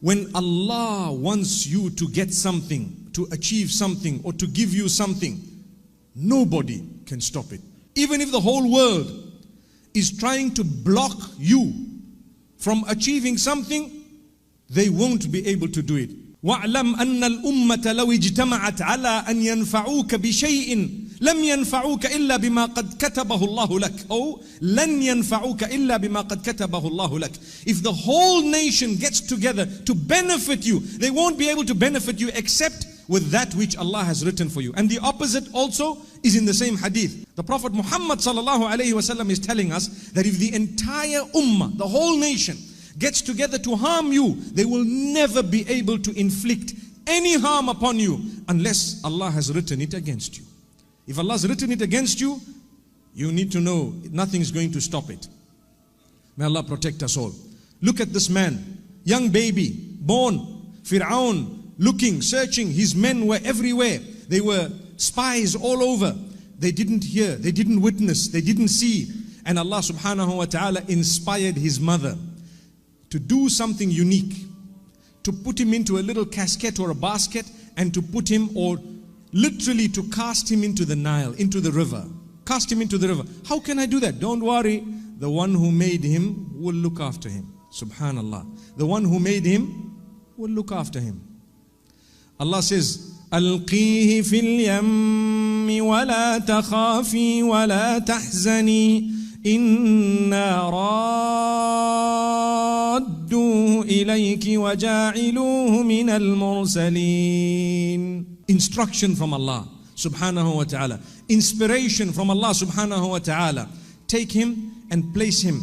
When Allah wants you to get something, to achieve something, or to give you something, nobody can stop it. Even if the whole world is trying to block you from achieving something, they won't be able to do it. وَاعْلَمْ أَنَّ الْأُمَّةَ لَوْ اجْتَمَعَتْ عَلَىٰ أَنْ يَنْفَعُوكَ بِشَيْءٍ لَمْ يَنْفَعُوكَ إِلَّا بِمَا قَدْ كَتَبَهُ اللَّهُ لَكَ. Or لَنْ يَنْفَعُوكَ إِلَّا بِمَا قَدْ كَتَبَهُ اللَّهُ لَكَ. If the whole nation gets together to benefit you, they won't be able to benefit you except with that which Allah has written for you. And the opposite also is in the same hadith. The Prophet Muhammad ﷺ is telling us that if the entire ummah, the whole nation, gets together to harm you, they will never be able to inflict any harm upon you unless Allah has written it against you. If Allah has written it against you, you need to know nothing is going to stop it. May Allah protect us all. Look at this man, young baby, born, Fir'aun, looking, searching. His men were everywhere. They were spies all over. They didn't hear, they didn't witness, they didn't see. And Allah subhanahu wa ta'ala inspired his mother to do something unique, to put him into a little casket or a basket, and to put him, or literally to cast him into the Nile, into the river. Cast him into the river. How can I do that? Don't worry. The one who made him will look after him. Subhanallah. The one who made him will look after him. Allah says, ألقيه في اليم ولا تخافي ولا تحزني إنا رادوه إليك وجاعلوه من المرسلين. Instruction from Allah subhanahu wa ta'ala. Inspiration from Allah subhanahu wa ta'ala. Take him and place him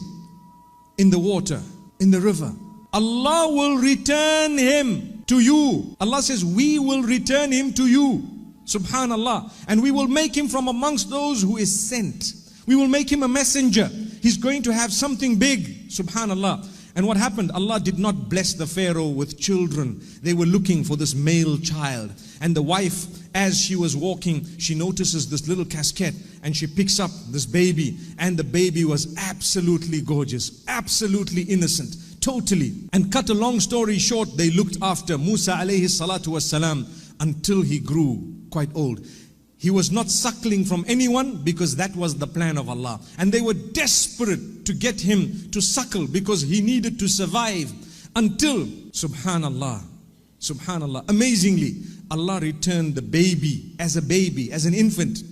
in the water, in the river. Allah will return him to you. Allah says, we will return him to you. Subhanallah. And we will make him from amongst those who is sent. We will make him a messenger. He's going to have something big. Subhanallah. And what happened? Allah did not bless the Pharaoh with children. They were looking for this male child. And the wife, as she was walking, she notices this little casket and she picks up this baby. And the baby was absolutely gorgeous, absolutely innocent, totally. And cut a long story short, they looked after Musa alayhi salatu wassalam until he grew quite old. He was not suckling from anyone because that was the plan of Allah. And they were desperate to get him to suckle because he needed to survive until, subhanallah, subhanallah, amazingly, Allah returned the baby, as an infant,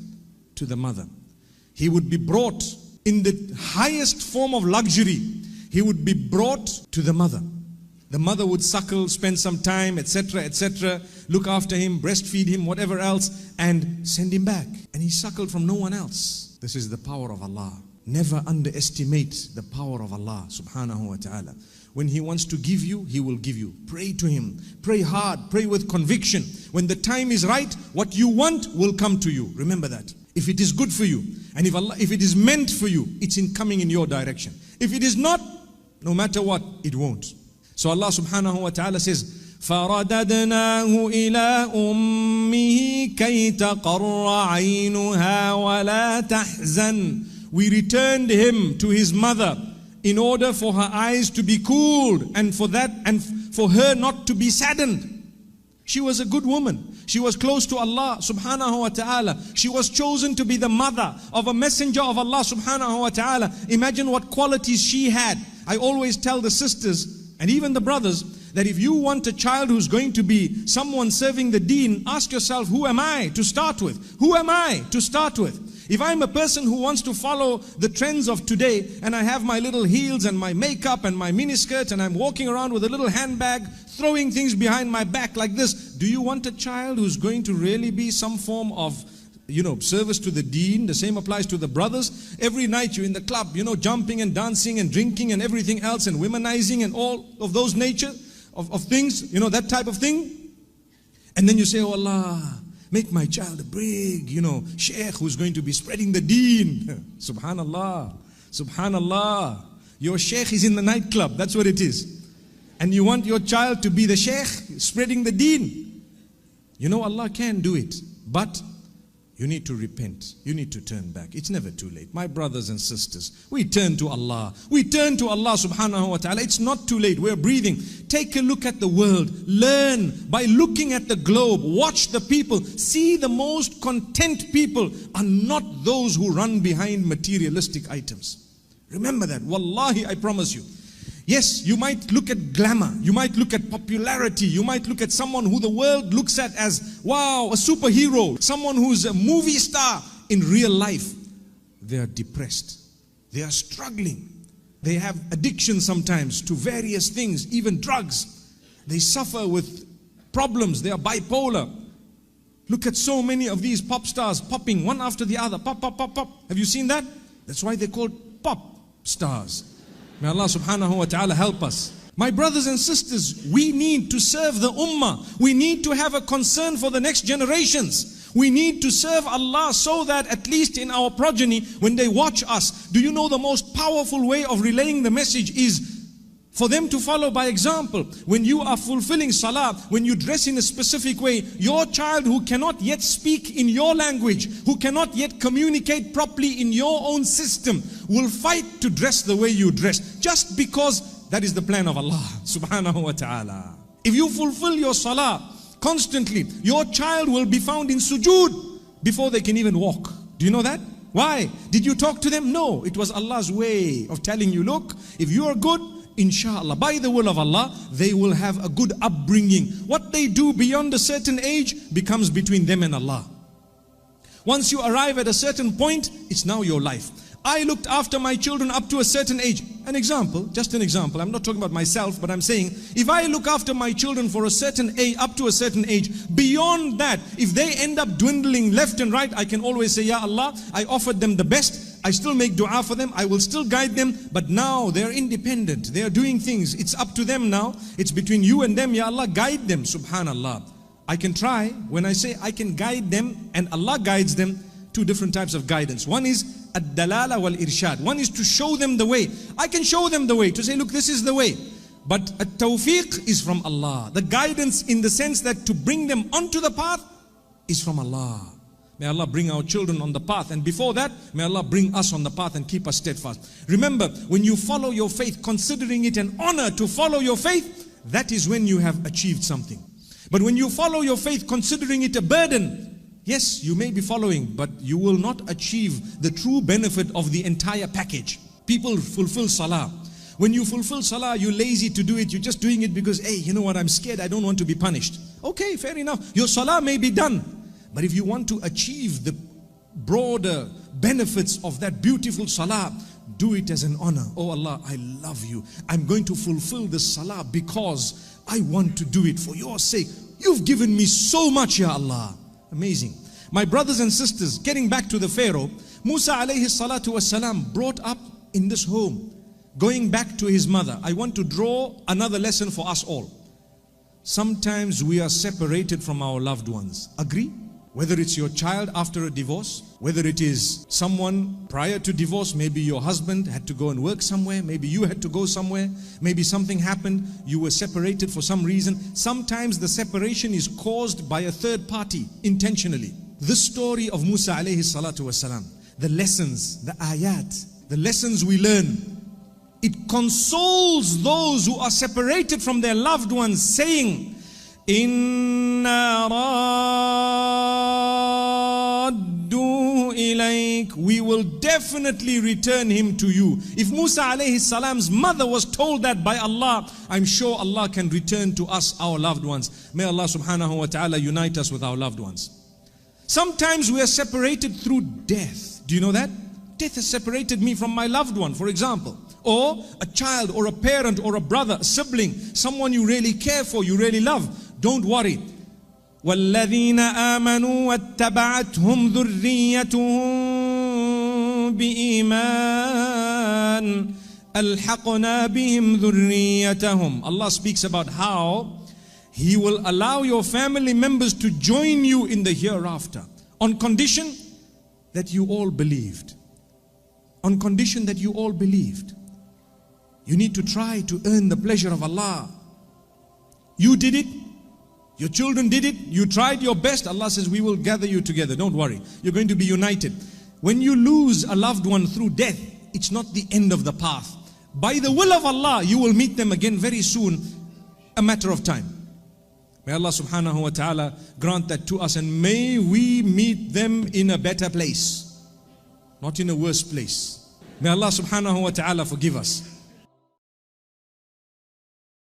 to the mother. He would be brought in the highest form of luxury. He would be brought to the mother. The mother would suckle, spend some time, etc., etc., look after him, breastfeed him, whatever else, and send him back. And he suckled from no one else. This is the power of Allah. Never underestimate the power of Allah subhanahu wa ta'ala. When He wants to give you, He will give you. Pray to Him. Pray hard. Pray with conviction. When the time is right, what you want will come to you. Remember that. If it is good for you, and if it is meant for you, it's coming in your direction. If it is not, no matter what, it won't. So Allah subhanahu wa ta'ala says, فَرَدَدْنَاهُ إِلَىٰ أُمِّهِ كَيْ تَقَرَّ عَيْنُهَا وَلَا تَحْزَنْ. We returned him to his mother in order for her eyes to be cooled and for her not to be saddened. She was a good woman. She was close to Allah subhanahu wa ta'ala. She was chosen to be the mother of a messenger of Allah subhanahu wa ta'ala. Imagine what qualities she had. I always tell the sisters and even the brothers that if you want a child who's going to be someone serving the deen, ask yourself, who am I to start with? Who am I to start with? If I'm a person who wants to follow the trends of today and I have my little heels and my makeup and my miniskirt and I'm walking around with a little handbag, throwing things behind my back like this, do you want a child who's going to really be some form of, service to the deen? The same applies to the brothers. Every night you're in the club, jumping and dancing and drinking and everything else and womanizing and all of those nature of things, that type of thing. And then you say, oh Allah, make my child a big, sheikh who's going to be spreading the deen. Subhanallah, subhanallah. Your sheikh is in the nightclub, that's what it is. And you want your child to be the sheikh spreading the deen. Allah can do it, but You need to repent. You need to turn back. It's never too late. My brothers and sisters, we turn to Allah. We turn to Allah subhanahu wa ta'ala. It's not too late. We're breathing. Take a look at the world. Learn by looking at the globe. Watch the people. See, the most content people are not those who run behind materialistic items. Remember that. Wallahi, I promise you. Yes, you might look at glamour, you might look at popularity, you might look at someone who the world looks at as, wow, a superhero, someone who's a movie star. In real life, they are depressed, they are struggling, they have addiction sometimes to various things, even drugs. They suffer with problems, they are bipolar. Look at so many of these pop stars popping one after the other, pop, pop, pop, pop. Have you seen that? That's why they're called pop stars. May Allah subhanahu wa ta'ala help us. My brothers and sisters, we need to serve the ummah. We need to have a concern for the next generations. We need to serve Allah so that at least in our progeny, when they watch us, do you know the most powerful way of relaying the message is for them to follow by example. When you are fulfilling salah, when you dress in a specific way, your child who cannot yet speak in your language, who cannot yet communicate properly in your own system, will fight to dress the way you dress, just because that is the plan of Allah subhanahu wa ta'ala. If you fulfill your salah constantly, your child will be found in sujood before they can even walk. Do you know that? Why? Did you talk to them? No, it was Allah's way of telling you, look, if you are good, inshallah, by the will of Allah, they will have a good upbringing. What they do beyond a certain age becomes between them and Allah. Once you arrive at a certain point, it's now your life. I looked after my children up to a certain age. An example, just an example. I'm not talking about myself, but I'm saying, if I look after my children for a certain age, up to a certain age, beyond that, if they end up dwindling left and right, I can always say, Ya Allah, I offered them the best. I still make dua for them. I will still guide them. But now they're independent. They are doing things. It's up to them now. It's between you and them. Ya Allah, guide them. Subhanallah. I can try. When I say I can guide them and Allah guides them, two different types of guidance. One is ad-dalala wal-irshad. One is to show them the way. I can show them the way, to say, look, this is the way. But at-tawfiq is from Allah. The guidance in the sense that to bring them onto the path is from Allah. May Allah bring our children on the path. And before that, may Allah bring us on the path and keep us steadfast. Remember, when you follow your faith, considering it an honor to follow your faith, that is when you have achieved something. But when you follow your faith, considering it a burden, yes, you may be following, but you will not achieve the true benefit of the entire package. People fulfill salah. When you fulfill salah, you're lazy to do it. You're just doing it because, hey, you know what, I'm scared. I don't want to be punished. Okay, fair enough. Your salah may be done. But if you want to achieve the broader benefits of that beautiful salah, do it as an honor. Oh Allah, I love you. I'm going to fulfill this salah because I want to do it for your sake. You've given me so much, Ya Allah. Amazing. My brothers and sisters, getting back to the Pharaoh, Musa alayhi salatu wasalam brought up in this home, going back to his mother. I want to draw another lesson for us all. Sometimes we are separated from our loved ones. Agree? Whether it's your child after a divorce, whether it is someone prior to divorce, maybe your husband had to go and work somewhere, maybe you had to go somewhere, maybe something happened, you were separated for some reason. Sometimes the separation is caused by a third party, intentionally. This story of Musa alayhi salatu wasalam, the lessons, the ayat, the lessons we learn, it consoles those who are separated from their loved ones, saying, Inna raddu ilayk, we will definitely return him to you. If Musa alayhi salam's mother was told that by Allah, I'm sure Allah can return to us our loved ones. May Allah subhanahu wa ta'ala unite us with our loved ones. Sometimes we are separated through death. Do you know that? Death has separated me from my loved one, for example. Or a child, or a parent, or a brother, a sibling, someone you really care for, you really love. Don't worry. وَالَّذِينَ آمَنُوا وَاتَّبَعَتْهُمْ ذُرِّيَّتُهُم بِإِيمَانٍ أَلْحَقْنَا بِهِمْ ذُرِّيَّتَهُمْ. Allah speaks about how He will allow your family members to join you in the hereafter, on condition that you all believed. On condition that you all believed. You need to try to earn the pleasure of Allah. You did it, Your children did it, you tried your best. Allah says, we will gather you together. Don't worry. You're going to be united. When you lose a loved one through death, it's not the end of the path. By the will of Allah, you will meet them again very soon, a matter of time. May Allah subhanahu wa ta'ala grant that to us, and may we meet them in a better place, not in a worse place. May Allah subhanahu wa ta'ala forgive us.